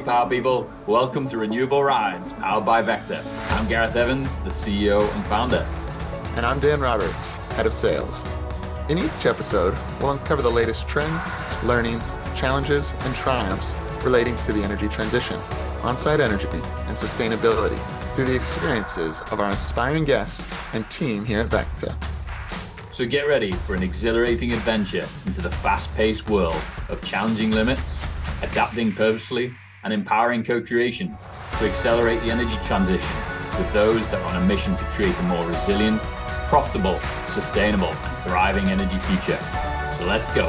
power people. Welcome to Renewable Rides, powered by VECKTA. I'm Gareth Evans, the CEO and founder. And I'm Dan Roberts, head of sales. In each episode, we'll uncover the latest trends, learnings, challenges, and triumphs relating to the energy transition, on-site energy, and sustainability through the experiences of our inspiring guests and team here at VECKTA. So get ready for an exhilarating adventure into the fast-paced world of challenging limits, adapting purposefully, and empowering co-creation to accelerate the energy transition with those that are on a mission to create a more resilient, profitable, sustainable, and thriving energy future. So let's go.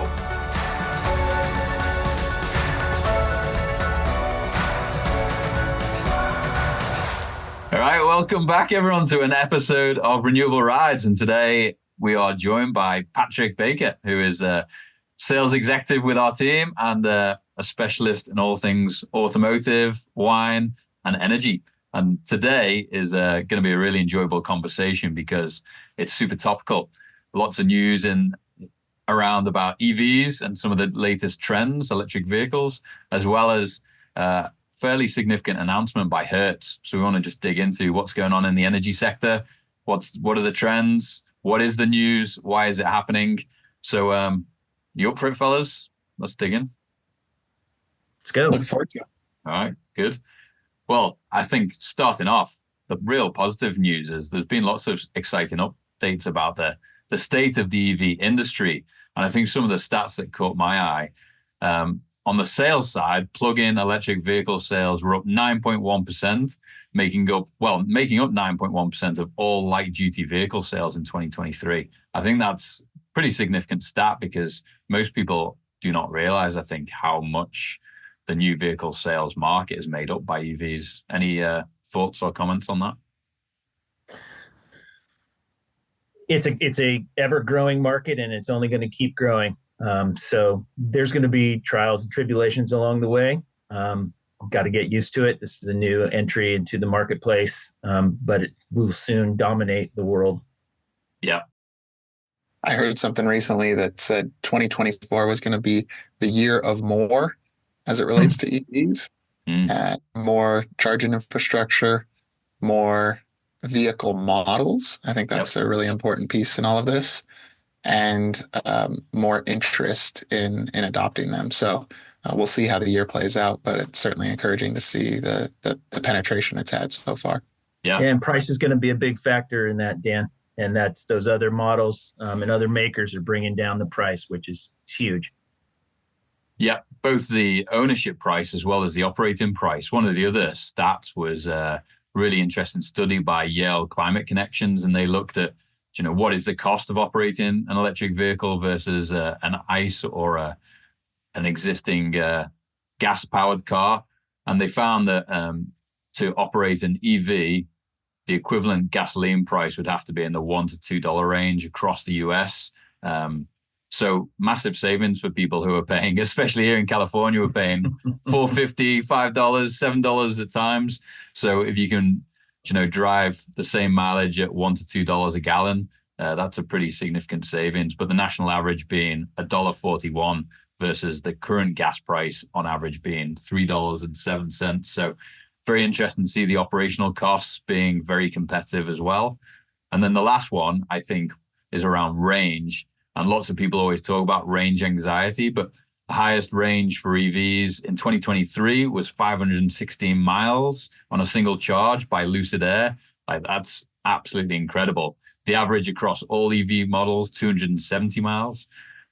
All right, welcome back everyone to an episode of Renewable Rides. And today we are joined by Patrick Baker, who is a sales executive with our team and a specialist in all things automotive, wine, and energy. And today is going to be a really enjoyable conversation because it's super topical. Lots of news around about EVs and some of the latest trends, electric vehicles, as well as fairly significant announcement by Hertz. So we want to just dig into what's going on in the energy sector. What are the trends? What is the news? Why is it happening? So you up for it, fellas? Let's dig in. Let's go. Looking forward to it. All right, good. Well, I think starting off, the real positive news is there's been lots of exciting updates about the state of the EV industry. And I think some of the stats that caught my eye, on the sales side, plug-in electric vehicle sales were up 9.1%, making up 9.1% of all light-duty vehicle sales in 2023. I think that's a pretty significant stat because most people do not realize, I think, how much the new vehicle sales market is made up by EVs. Any thoughts or comments on that? It's a ever-growing market, and it's only going to keep growing. So there's going to be trials and tribulations along the way. Got to get used to it. This is a new entry into the marketplace, but it will soon dominate the world. Yeah. I heard something recently that said 2024 was going to be the year of more as it relates to EVs. More charging infrastructure, more vehicle models. I think that's a really important piece in all of this, and more interest in adopting them. So we'll see how the year plays out, but it's certainly encouraging to see the penetration it's had so far. Yeah. And price is going to be a big factor in that, Dan. And that's those other models and other makers are bringing down the price, which is huge. Yeah, both the ownership price as well as the operating price. One of the other stats was a really interesting study by Yale Climate Connections, and they looked at, what is the cost of operating an electric vehicle versus an ICE or an existing gas-powered car. And they found that to operate an EV, the equivalent gasoline price would have to be in the $1 to $2 range across the US. So massive savings for people who are paying, especially here in California, we're paying $4.50, $5, $7 at times. So if you can, drive the same mileage at $1 to $2 a gallon, that's a pretty significant savings. But the national average being $1.41 versus the current gas price on average being $3.07. So very interesting to see the operational costs being very competitive as well. And then the last one, I think, is around range. And lots of people always talk about range anxiety, but the highest range for EVs in 2023 was 516 miles on a single charge by Lucid Air. That's absolutely incredible. The average across all EV models, 270 miles.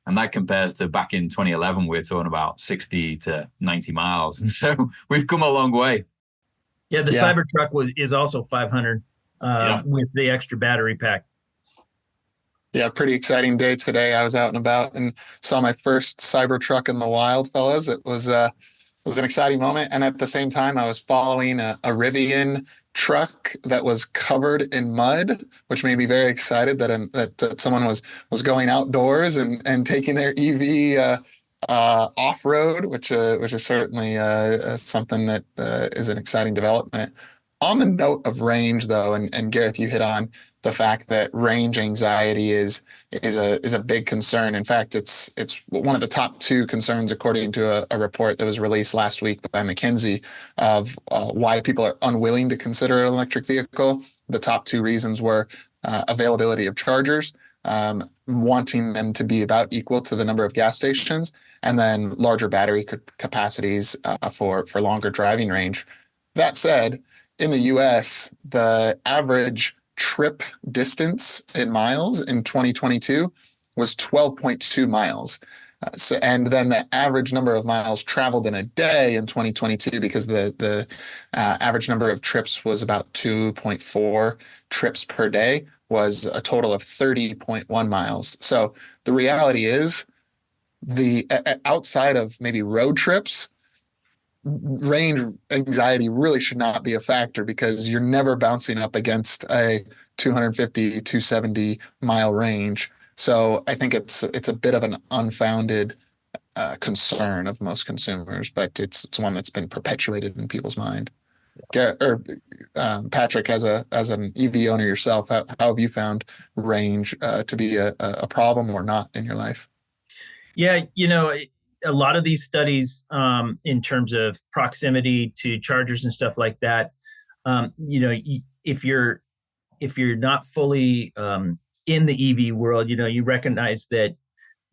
And that compares to back in 2011, we were talking about 60 to 90 miles. And so we've come a long way. Yeah, the Cybertruck is also 500 with the extra battery pack. Yeah, pretty exciting day today. I was out and about and saw my first Cybertruck in the wild, fellas. It was an exciting moment. And at the same time, I was following a Rivian truck that was covered in mud, which made me very excited that someone was going outdoors and taking their EV off-road, which is certainly something that is an exciting development. On the note of range, though, and Gareth, you hit on the fact that range anxiety is a big concern. In fact, it's one of the top two concerns according to a report that was released last week by McKinsey of why people are unwilling to consider an electric vehicle. The top two reasons were availability of chargers, wanting them to be about equal to the number of gas stations, and then larger battery capacities for longer driving range. That said, in the US, the average trip distance in miles in 2022 was 12.2 miles. And then the average number of miles traveled in a day in 2022, because the average number of trips was about 2.4 trips per day, was a total of 30.1 miles. So the reality is, the outside of maybe road trips, range anxiety really should not be a factor, because you're never bouncing up against a 250, 270 mile range. So I think it's a bit of an unfounded concern of most consumers, but it's one that's been perpetuated in people's mind. Patrick, as an EV owner yourself, how have you found range to be a problem or not in your life? Yeah, a lot of these studies in terms of proximity to chargers and stuff like that, if you're not fully in the EV world, you recognize that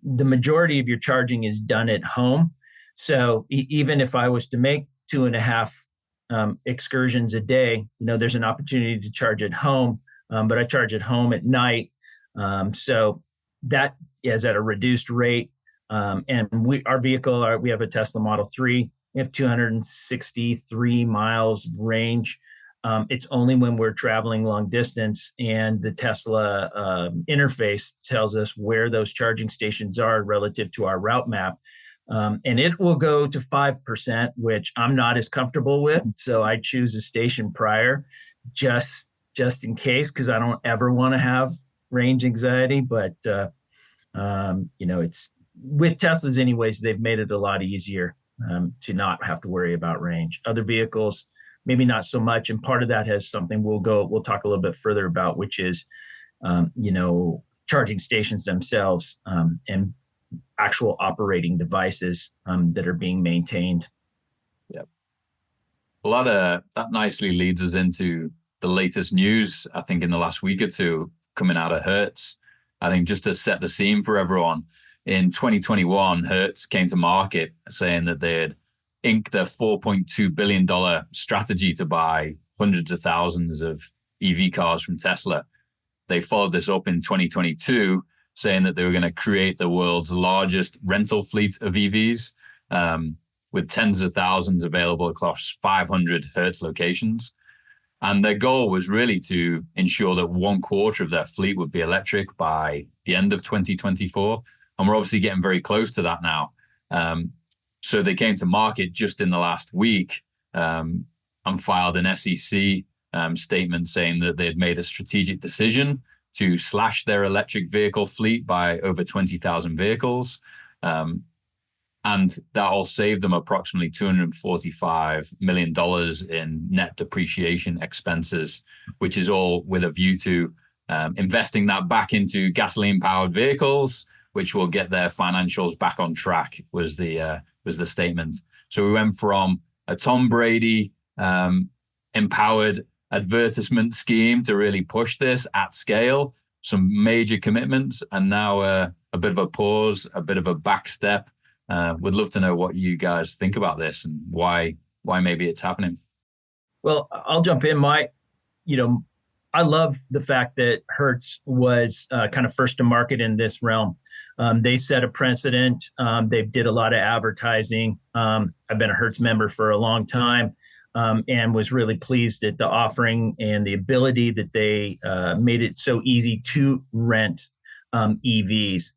the majority of your charging is done at home. So even if I was to make 2.5 excursions a day, there's an opportunity to charge at home, but I charge at home at night. So that is at a reduced rate. And we have a Tesla Model 3. We have 263 miles range. It's only when we're traveling long distance, and the Tesla interface tells us where those charging stations are relative to our route map. And it will go to 5%, which I'm not as comfortable with. So I choose a station prior just in case, because I don't ever want to have range anxiety. But, it's with Teslas anyways, they've made it a lot easier to not have to worry about range. Other vehicles, maybe not so much. And part of that has something we'll talk a little bit further about, which is, charging stations themselves and actual operating devices that are being maintained. Yep. A lot of that nicely leads us into the latest news, I think, in the last week or two coming out of Hertz. I think just to set the scene for everyone, in 2021, Hertz came to market saying that they had inked a $4.2 billion strategy to buy hundreds of thousands of EV cars from Tesla. They followed this up in 2022, saying that they were going to create the world's largest rental fleet of EVs, with tens of thousands available across 500 Hertz locations. And their goal was really to ensure that 1/4 of their fleet would be electric by the end of 2024. And we're obviously getting very close to that now. So they came to market just in the last week and filed an SEC statement saying that they'd made a strategic decision to slash their electric vehicle fleet by over 20,000 vehicles. And that'll save them approximately $245 million in net depreciation expenses, which is all with a view to investing that back into gasoline-powered vehicles, which will get their financials back on track, was the statement. So we went from a Tom Brady empowered advertisement scheme to really push this at scale, some major commitments, and now a bit of a pause, a bit of a back step. Would love to know what you guys think about this and why maybe it's happening. Well, I'll jump in. I love the fact that Hertz was kind of first to market in this realm. They set a precedent. They did a lot of advertising. I've been a Hertz member for a long time and was really pleased at the offering and the ability that they made it so easy to rent EVs.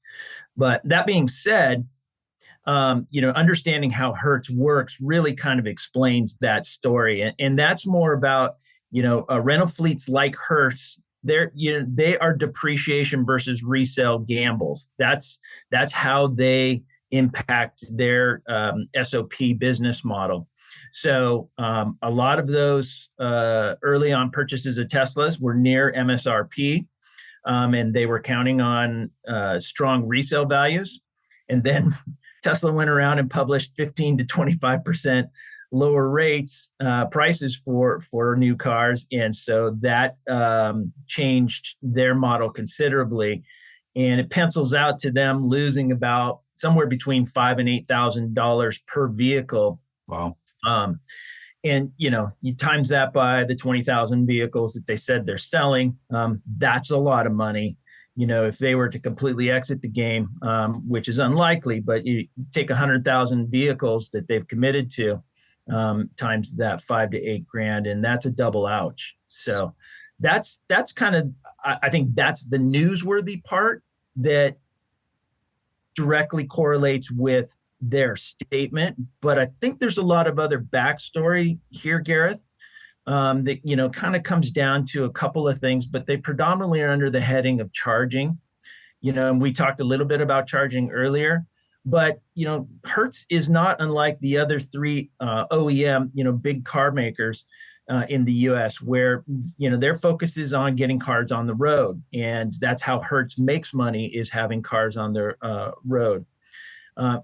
But that being said, understanding how Hertz works really kind of explains that story. And that's more about, rental fleets like Hertz. They are depreciation versus resale gambles. That's how they impact their SOP business model. So a lot of those early on purchases of Teslas were near MSRP, and they were counting on strong resale values. And then Tesla went around and published 15 to 25% lower rates, prices for new cars. And so that changed their model considerably. And it pencils out to them losing about somewhere between $5,000 and $8,000 per vehicle. Wow. And, you times that by the 20,000 vehicles that they said they're selling. That's a lot of money. If they were to completely exit the game, which is unlikely, but you take 100,000 vehicles that they've committed to, times that $5,000 to $8,000, and that's a double ouch. So that's kind of, I think that's the newsworthy part that directly correlates with their statement. But I think there's a lot of other backstory here, Gareth, that, kind of comes down to a couple of things, but they predominantly are under the heading of charging, and we talked a little bit about charging earlier, but, Hertz is not unlike the other three OEM, big car makers in the US, where, their focus is on getting cars on the road. And that's how Hertz makes money, is having cars on their road.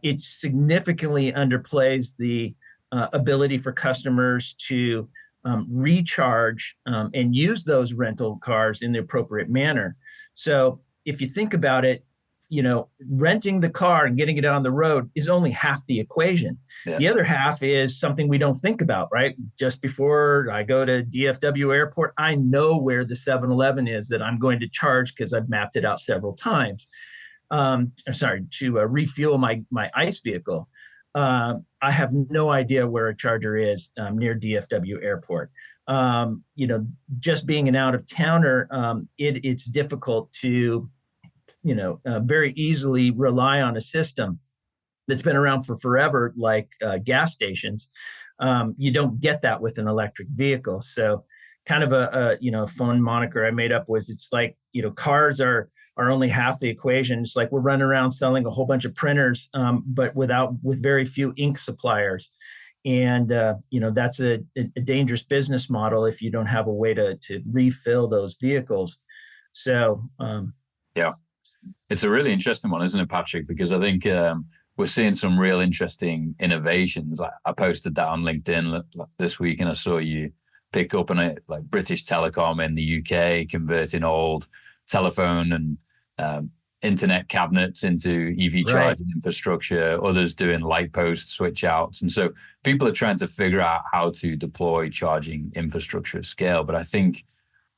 It significantly underplays the ability for customers to recharge and use those rental cars in the appropriate manner. So if you think about it, renting the car and getting it on the road is only half the equation. Yeah. The other half is something we don't think about, right? Just before I go to DFW airport, I know where the 7-Eleven is that I'm going to charge because I've mapped it out several times. To refuel my ICE vehicle. I have no idea where a charger is near DFW airport. Just being an out-of-towner, it's difficult to, very easily rely on a system that's been around for forever, like gas stations. You don't get that with an electric vehicle. So kind of a fun moniker I made up was, it's like, cars are only half the equation. It's like we're running around selling a whole bunch of printers, but with very few ink suppliers. And, that's a dangerous business model if you don't have a way to refill those vehicles. So, yeah, it's a really interesting one, isn't it, Patrick? Because I think we're seeing some real interesting innovations. I posted that on LinkedIn this week, and I saw you pick up on it, like British Telecom in the UK converting old telephone and internet cabinets into EV charging infrastructure, others doing light post switch outs. And so people are trying to figure out how to deploy charging infrastructure at scale. But I think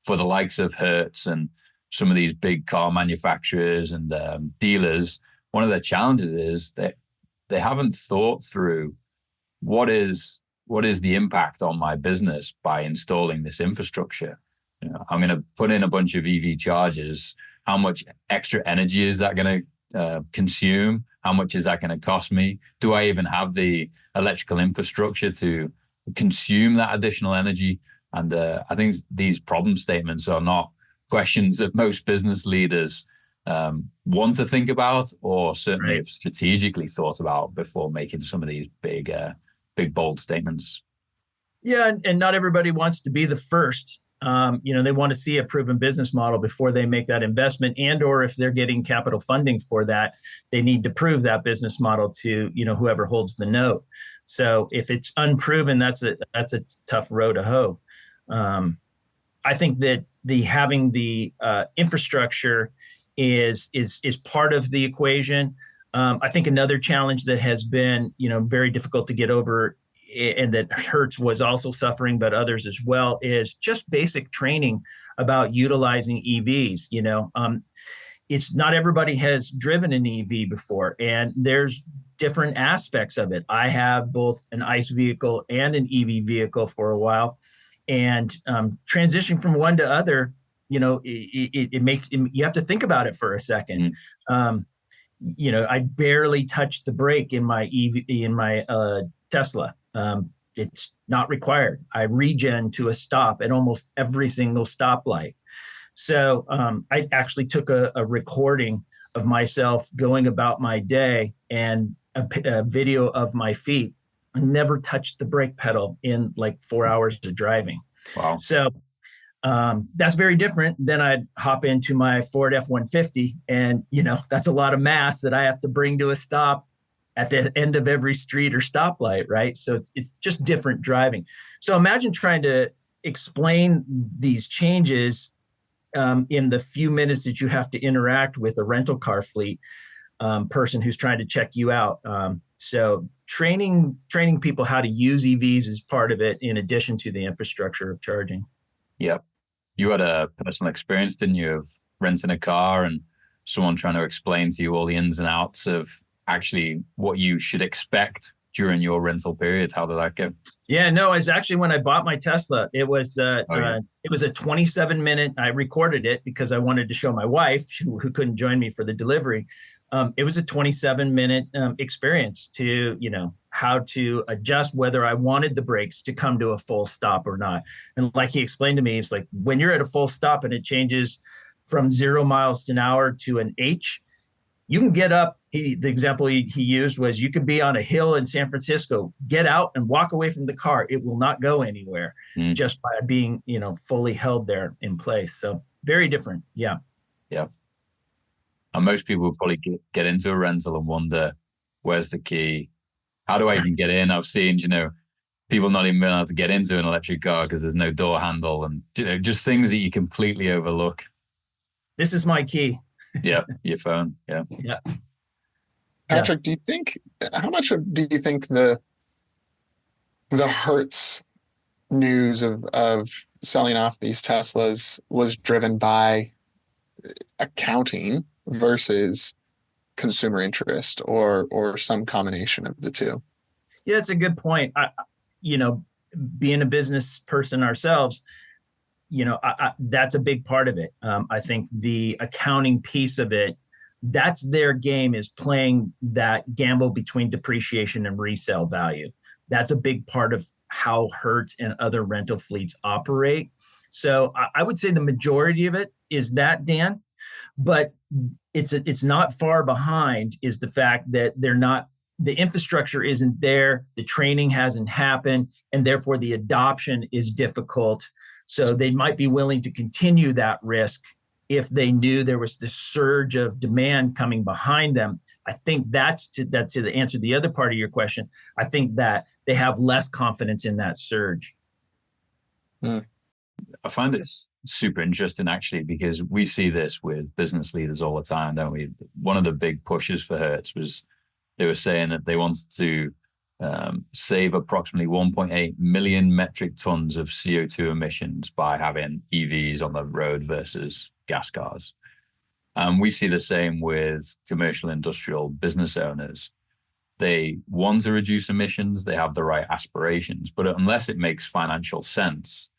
for the likes of Hertz and some of these big car manufacturers and dealers, one of the challenges is that they haven't thought through what is the impact on my business by installing this infrastructure. I'm going to put in a bunch of EV chargers. How much extra energy is that going to consume? How much is that going to cost me? Do I even have the electrical infrastructure to consume that additional energy? And I think these problem statements are not questions that most business leaders want to think about, or certainly have strategically thought about before making some of these big, bold statements. Yeah, and not everybody wants to be the first. They want to see a proven business model before they make that investment, and or if they're getting capital funding for that, they need to prove that business model to whoever holds the note. So if it's unproven, that's a tough row to hoe. I think that having the infrastructure is part of the equation. I think another challenge that has been very difficult to get over, and that Hertz was also suffering, but others as well, is just basic training about utilizing EVs. It's not everybody has driven an EV before, and there's different aspects of it. I have both an ICE vehicle and an EV vehicle for a while, and transitioning from one to other, it makes you have to think about it for a second. I barely touched the brake in my Tesla. It's not required. I regen to a stop at almost every single stoplight. So I actually took a recording of myself going about my day and a video of my feet I never touched the brake pedal in like 4 hours of driving. Wow. So that's very different. Then I'd hop into my Ford F-150, and that's a lot of mass that I have to bring to a stop at the end of every street or stoplight, right? So it's just different driving. So imagine trying to explain these changes in the few minutes that you have to interact with a rental car fleet person who's trying to check you out. So training people how to use EVs is part of it, in addition to the infrastructure of charging. Yep. You had a personal experience, didn't you, of renting a car and someone trying to explain to you all the ins and outs of actually what you should expect during your rental period? How did that go? Yeah, no, it's actually when I bought my Tesla. It was a 27-minute. I recorded it because I wanted to show my wife, who couldn't join me for the delivery. It was a 27-minute experience to, how to adjust whether I wanted the brakes to come to a full stop or not. And like he explained to me, it's like when you're at a full stop and it changes from 0 miles an hour to an H, you can get up. The example he used was you could be on a hill in San Francisco, get out and walk away from the car. It will not go anywhere just by being, fully held there in place. So very different. Yeah. Yeah. And most people would probably get into a rental and wonder, where's the key? How do I even get in? I've seen, people not even being able to get into an electric car because there's no door handle, and, just things that you completely overlook. This is my key. Yeah. Your phone. Yeah. Yeah. Patrick, how much do you think the Hertz news of selling off these Teslas was driven by accounting versus consumer interest, or some combination of the two? Yeah, it's a good point. Being a business person ourselves, that's a big part of it. I think the accounting piece of it, that's their game, is playing that gamble between depreciation and resale value. That's a big part of how Hertz and other rental fleets operate. So I would say the majority of it is that, Dan, but it's not far behind is the fact that the infrastructure isn't there, the training hasn't happened, and therefore the adoption is difficult. So they might be willing to continue that risk if they knew there was this surge of demand coming behind them. I think that's to answer the other part of your question. I think that they have less confidence in that surge. I find it's super interesting, actually, because we see this with business leaders all the time, don't we? One of the big pushes for Hertz was they were saying that they wanted to save approximately 1.8 million metric tons of CO2 emissions by having EVs on the road versus gas cars. We see the same with commercial industrial business owners. They want to reduce emissions, they have the right aspirations, but unless it makes financial sense,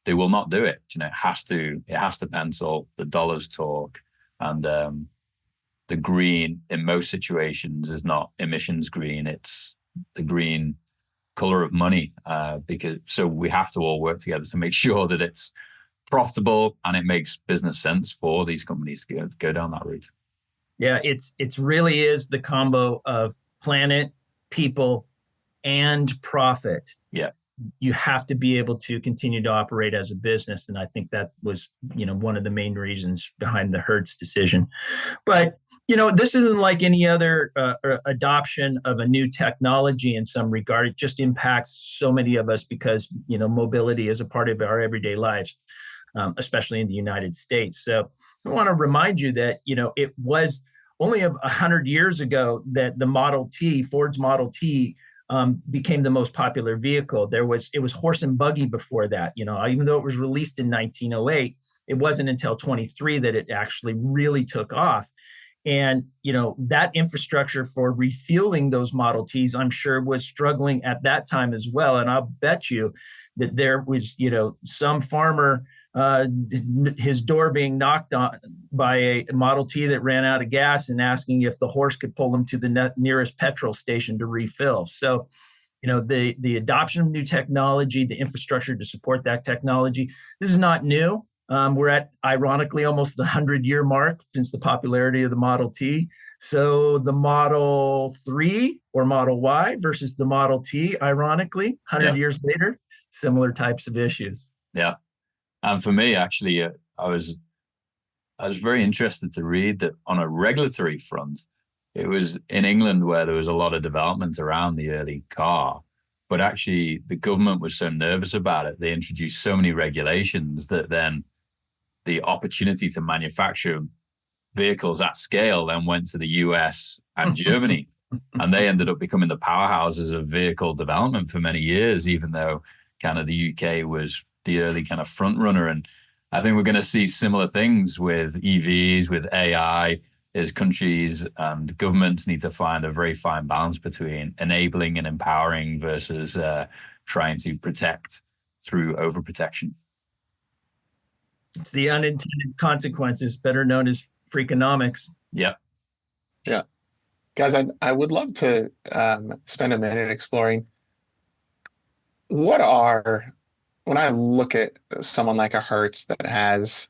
they will not do it. It has to pencil, the dollars talk, and the green in most situations is not emissions green, it's the green color of money, so we have to all work together to make sure that it's profitable and it makes business sense for these companies to go down that route. Yeah, it's really is the combo of planet, people, and profit. Yeah. You have to be able to continue to operate as a business. And I think that was, one of the main reasons behind the Hertz decision. But, this isn't like any other adoption of a new technology in some regard. It just impacts so many of us because, mobility is a part of our everyday lives, especially in the United States. So I want to remind you that, it was only 100 years ago that the Model T, Ford's Model T, became the most popular vehicle. It was horse and buggy before that. Even though it was released in 1908, it wasn't until 23 that it actually really took off. And, that infrastructure for refueling those Model Ts, I'm sure, was struggling at that time as well. And I'll bet you that there was, some farmer, his door being knocked on by a Model T that ran out of gas and asking if the horse could pull him to the nearest petrol station to refill. So, the adoption of new technology, the infrastructure to support that technology, this is not new. We're at, ironically, almost the 100-year mark since the popularity of the Model T. So the Model 3 or Model Y versus the Model T, ironically, 100 years later, similar types of issues. Yeah. And for me, actually, I was very interested to read that on a regulatory front, it was in England where there was a lot of development around the early car, but actually the government was so nervous about it, they introduced so many regulations that then the opportunity to manufacture vehicles at scale then went to the US and Germany. And they ended up becoming the powerhouses of vehicle development for many years, even though kind of the UK was the early kind of front runner. And I think we're going to see similar things with EVs, with AI, as countries and governments need to find a very fine balance between enabling and empowering versus trying to protect through overprotection. It's the unintended consequences, better known as freakonomics. Yeah. Yeah. Guys, I would love to spend a minute exploring when I look at someone like a Hertz that has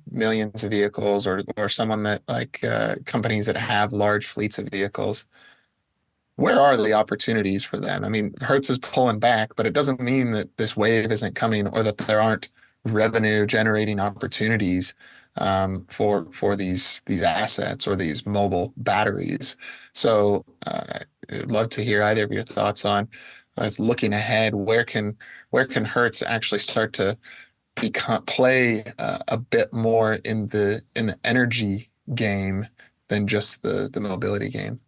millions of vehicles, or someone that companies that have large fleets of vehicles, where are the opportunities for them? I mean, Hertz is pulling back, but it doesn't mean that this wave isn't coming or that there aren't revenue generating opportunities for these assets or these mobile batteries. So I'd love to hear either of your thoughts on looking ahead. Where can Hertz actually start to play a bit more in the energy game than just the mobility game?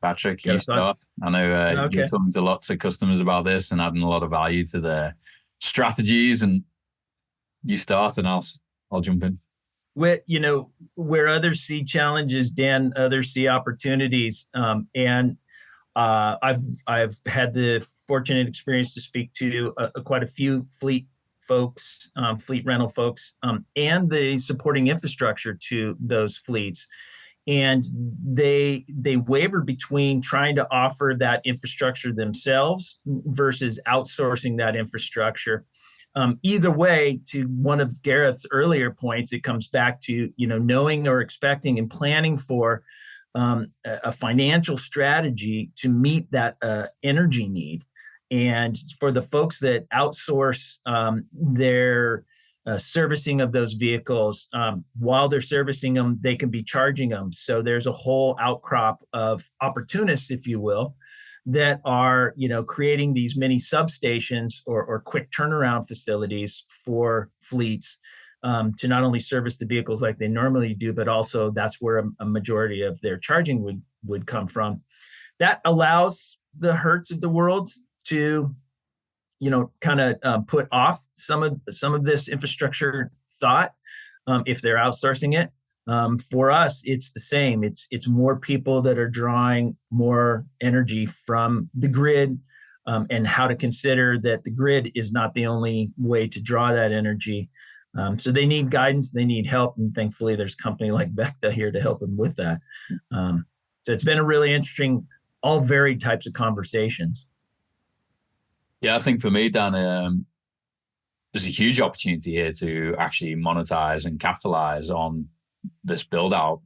Patrick, you start. I know you're talking to lots of customers about this and adding a lot of value to their strategies, and you start and I'll jump in. Where others see challenges, Dan, others see opportunities. And I've had the fortunate experience to speak to quite a few fleet folks, fleet rental folks, and the supporting infrastructure to those fleets. And they waver between trying to offer that infrastructure themselves versus outsourcing that infrastructure. Either way, to one of Gareth's earlier points, it comes back to knowing or expecting and planning for a financial strategy to meet that energy need. And for the folks that outsource their servicing of those vehicles, while they're servicing them, they can be charging them. So there's a whole outcrop of opportunists, if you will, that are creating these mini substations or quick turnaround facilities for fleets to not only service the vehicles like they normally do, but also that's where a majority of their charging would come from. That allows the Hertz of the world to kind of put off some of this infrastructure thought if they're outsourcing it. For us, it's the same. It's more people that are drawing more energy from the grid, and how to consider that the grid is not the only way to draw that energy. So they need guidance, they need help, and thankfully there's a company like VECKTA here to help them with that. So it's been a really interesting, all varied types of conversations. Yeah, I think for me, Dan, there's a huge opportunity here to actually monetize and capitalize on this build out.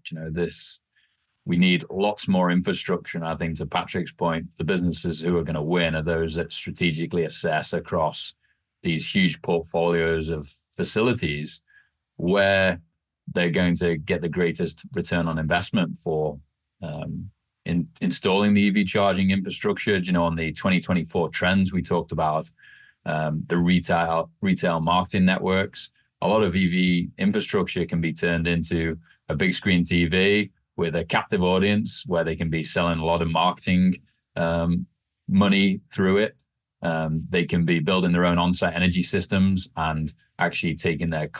We need lots more infrastructure. And I think to Patrick's point, the businesses who are going to win are those that strategically assess across these huge portfolios of facilities where they're going to get the greatest return on investment for in installing the EV charging infrastructure. On the 2024 trends we talked about, the retail marketing networks, a lot of EV infrastructure can be turned into a big screen TV with a captive audience where they can be selling a lot of marketing money through it. They can be building their own on-site energy systems and actually taking their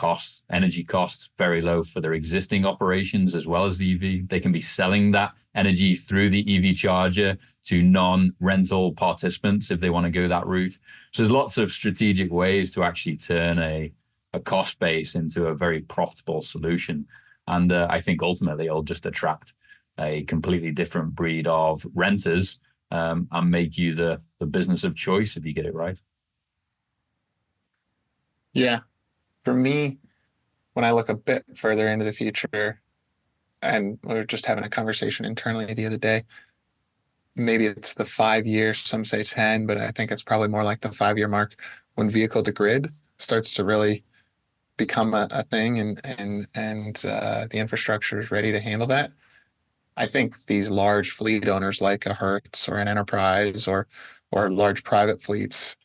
energy costs very low for their existing operations as well as the EV. They can be selling that energy through the EV charger to non-rental participants if they want to go that route. So there's lots of strategic ways to actually turn a cost base into a very profitable solution. And I think ultimately it'll just attract a completely different breed of renters and make you the business of choice if you get it right. Yeah. For me, when I look a bit further into the future, and we were just having a conversation internally the other day. Maybe it's the 5 year, some say 10, but I think it's probably more like the 5 year mark when vehicle to grid starts to really become a thing, and the infrastructure is ready to handle that. I think these large fleet owners like a Hertz or an Enterprise or large private fleets,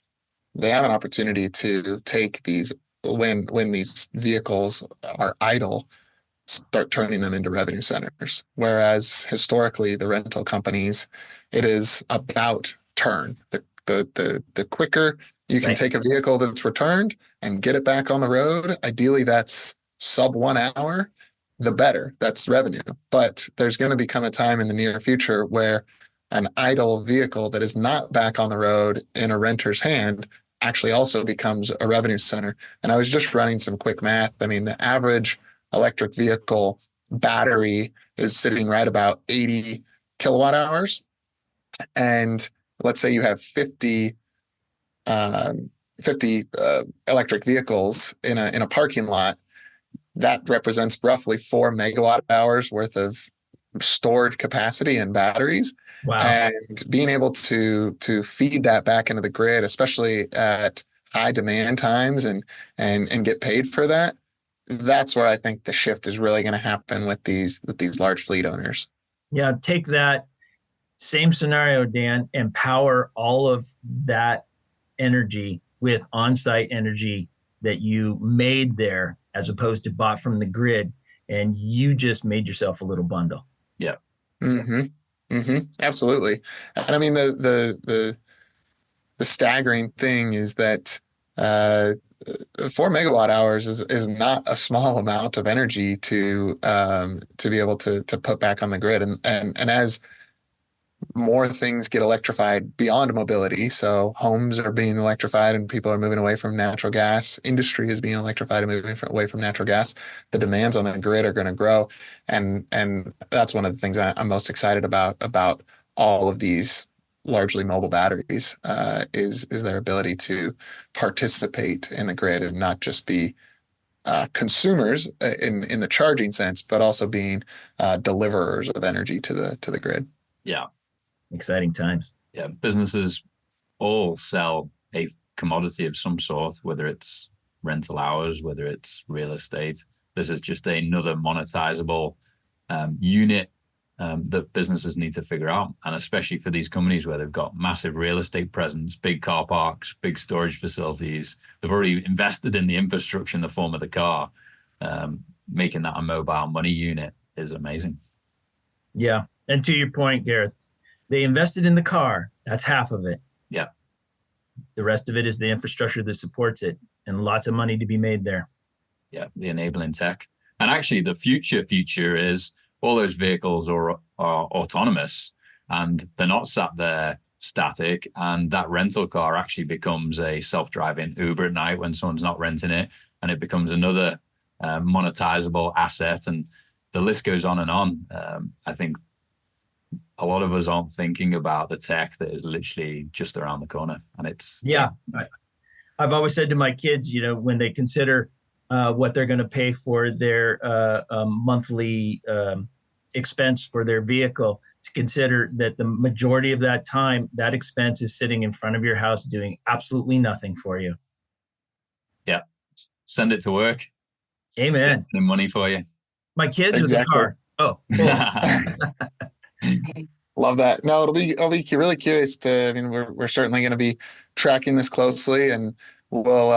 they have an opportunity to take these when these vehicles are idle, start turning them into revenue centers. Whereas historically, the rental companies, it is about turn. The quicker you can take a vehicle that's returned and get it back on the road, ideally that's sub 1 hour, the better. That's revenue. But there's going to become a time in the near future where an idle vehicle that is not back on the road in a renter's hand actually also becomes a revenue center. And I was just running some quick math. I mean, the average electric vehicle battery is sitting right about 80 kilowatt hours. And let's say you have 50 electric vehicles in a parking lot. That represents roughly 4 megawatt hours worth of stored capacity in batteries. Wow. And being able to feed that back into the grid, especially at high demand times, and get paid for that, that's where I think the shift is really going to happen with these large fleet owners. Yeah, take that same scenario, Dan, and power all of that energy with on-site energy that you made there as opposed to bought from the grid, and you just made yourself a little bundle. Yeah. Mm-hmm. Mm-hmm. Absolutely. And I mean, the staggering thing is that 4 megawatt hours is not a small amount of energy to be able to put back on the grid. And as more things get electrified beyond mobility, so homes are being electrified and people are moving away from natural gas, industry is being electrified and moving away from natural gas, the demands on the grid are going to grow. And that's one of the things I'm most excited about all of these largely mobile batteries, is their ability to participate in the grid and not just be consumers in the charging sense, but also being deliverers of energy to the grid. Yeah. Exciting times. Yeah. Businesses all sell a commodity of some sort, whether it's rental hours, whether it's real estate. This is just another monetizable unit that businesses need to figure out. And especially for these companies where they've got massive real estate presence, big car parks, big storage facilities, they've already invested in the infrastructure in the form of the car. Making that a mobile money unit is amazing. Yeah. And to your point, Gareth, they invested in the car. That's half of it. Yeah. The rest of it is the infrastructure that supports it, and lots of money to be made there. Yeah. The enabling tech. And actually the future is all those vehicles are autonomous and they're not sat there static. And that rental car actually becomes a self-driving Uber at night when someone's not renting it. And it becomes another monetizable asset. And the list goes on and on. I think a lot of us aren't thinking about the tech that is literally just around the corner. And I've always said to my kids, when they consider what they're going to pay for their monthly expense for their vehicle, to consider that the majority of that time, that expense is sitting in front of your house doing absolutely nothing for you. Yeah. Send it to work. Amen. The money for you. My kids Exactly. with the car. Oh, cool. Love that. No, I'll be really curious we're certainly going to be tracking this closely, and we'll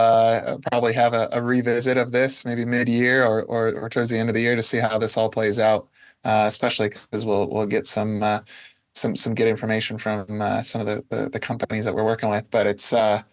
probably have a revisit of this maybe mid-year or towards the end of the year to see how this all plays out, especially because we'll get some good information from some of the companies that we're working with. But it's the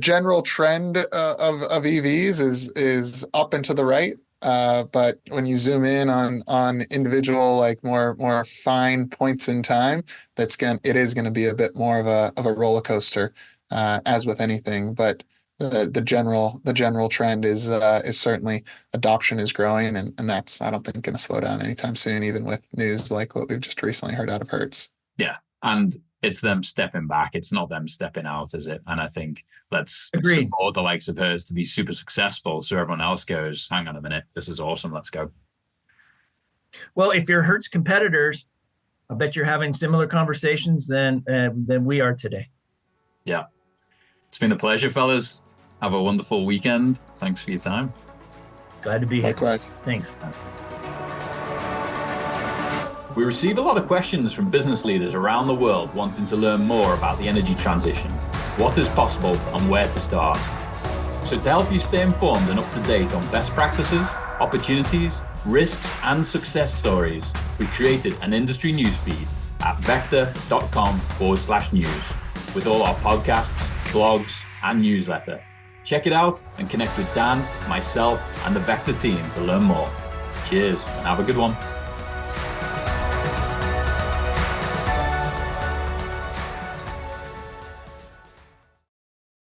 general trend of EVs is up and to the right. But when you zoom in on individual, like more fine points in time, it is going to be a bit more of a roller coaster, as with anything. But the general trend is certainly adoption is growing, and that's, I don't think, going to slow down anytime soon, even with news like what we've just recently heard out of Hertz. Yeah, and it's them stepping back. It's not them stepping out, is it? And I think let's support the likes of Hertz to be super successful, so everyone else goes, hang on a minute, this is awesome, let's go. Well, if you're Hertz competitors, I bet you're having similar conversations than we are today. Yeah. It's been a pleasure, fellas. Have a wonderful weekend. Thanks for your time. Glad to be here. Likewise. Thanks. We receive a lot of questions from business leaders around the world wanting to learn more about the energy transition, what is possible, and where to start. So to help you stay informed and up to date on best practices, opportunities, risks, and success stories, we created an industry newsfeed at VECKTA.com/news with all our podcasts, blogs, and newsletter. Check it out and connect with Dan, myself, and the VECKTA team to learn more. Cheers and have a good one.